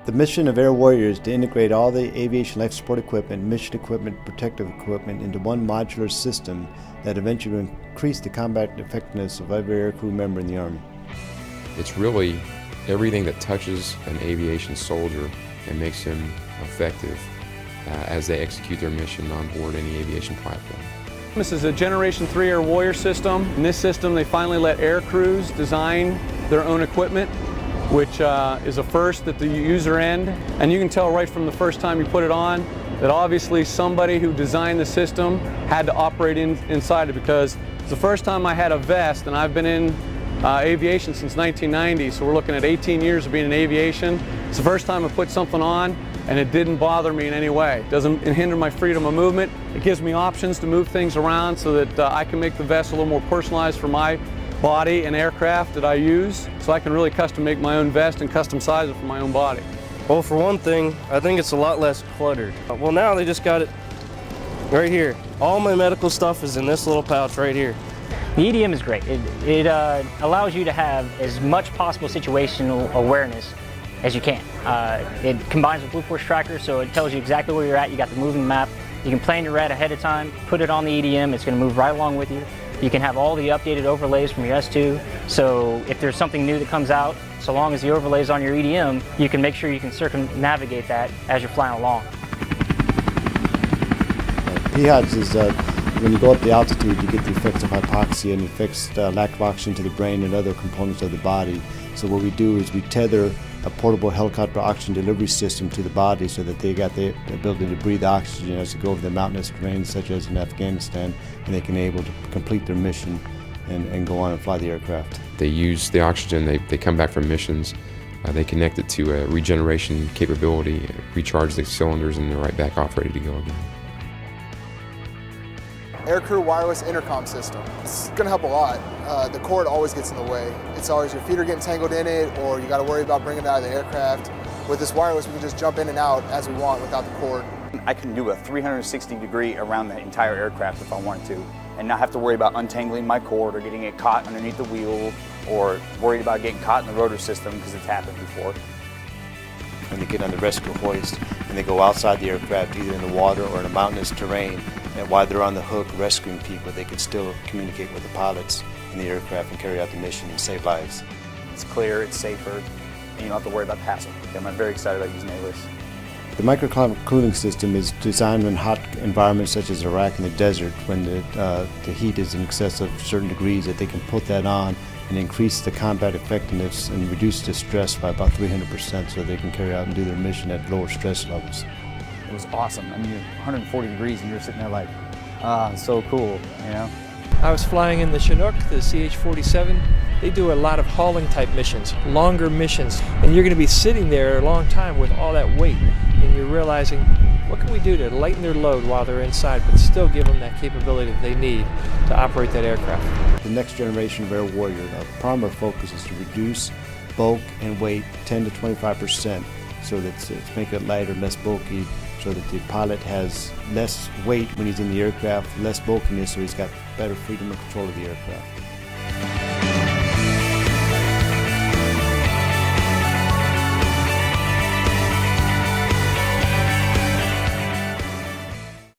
The mission of Air Warrior is to integrate all the aviation life support equipment, mission equipment, protective equipment into one modular system that eventually will increase the combat effectiveness of every aircrew member in the Army. It's really everything that touches an aviation soldier and makes him effective as they execute their mission on board any aviation platform. This is a Generation 3 Air Warrior system. In this system, they finally let aircrews design their own equipment, which is a first at the user end. And you can tell right from the first time you put it on that obviously somebody who designed the system had to operate inside it, because it's the first time I had a vest, and I've been in aviation since 1990, so we're looking at 18 years of being in aviation. It's the first time I put something on and it didn't bother me in any way. It doesn't hinder my freedom of movement. It gives me options to move things around so that I can make the vest a little more personalized for my body and aircraft that I use, so I can really custom make my own vest and custom size it for my own body. Well, for one thing, I think it's a lot less cluttered. Well, now they just got it right here. All my medical stuff is in this little pouch right here. The EDM is great. It allows you to have as much possible situational awareness as you can. It combines with Blue Force Tracker, so it tells you exactly where you're at. You got the moving map. You can plan your route ahead of time, put it on the EDM, it's going to move right along with you. You can have all the updated overlays from your S2, so if there's something new that comes out, so long as the overlay is on your EDM, you can make sure you can circumnavigate that as you're flying along. PHADS is when you go up the altitude, you get the effects of hypoxia and affects lack of oxygen to the brain and other components of the body. So what we do is we tether a portable helicopter oxygen delivery system to the body so that they got the ability to breathe oxygen as they go over the mountainous terrain, such as in Afghanistan, and they can be able to complete their mission and go on and fly the aircraft. They use the oxygen, they come back from missions, they connect it to a regeneration capability, recharge the cylinders, and they're right back off ready to go again. Aircrew wireless intercom system. It's going to help a lot. The cord always gets in the way. It's always your feet are getting tangled in it, or you got to worry about bringing it out of the aircraft. With this wireless, we can just jump in and out as we want without the cord. I can do a 360-degree around the entire aircraft if I wanted to, and not have to worry about untangling my cord or getting it caught underneath the wheel, or worried about getting caught in the rotor system because it's happened before. When they get on the rescue hoist and they go outside the aircraft, either in the water or in a mountainous terrain, and while they're on the hook rescuing people, they can still communicate with the pilots in the aircraft and carry out the mission and save lives. It's clear, it's safer, and you don't have to worry about the hassle. I'm very excited about using AWIS. The microclimate cooling system is designed in hot environments such as Iraq and the desert, when the heat is in excess of certain degrees, that they can put that on and increase the combat effectiveness and reduce the stress by about 300%, so they can carry out and do their mission at lower stress levels. It was awesome. I mean, 140 degrees and you're sitting there like, so cool, you know? I was flying in the Chinook, the CH-47. They do a lot of hauling type missions, longer missions, and you're going to be sitting there a long time with all that weight, and you're realizing, what can we do to lighten their load while they're inside, but still give them that capability that they need to operate that aircraft? The next generation of Air Warrior, the primary focus is to reduce bulk and weight 10 to 25%, so that it's make it lighter, less bulky, so that the pilot has less weight when he's in the aircraft, less bulkiness, so he's got better freedom and control of the aircraft.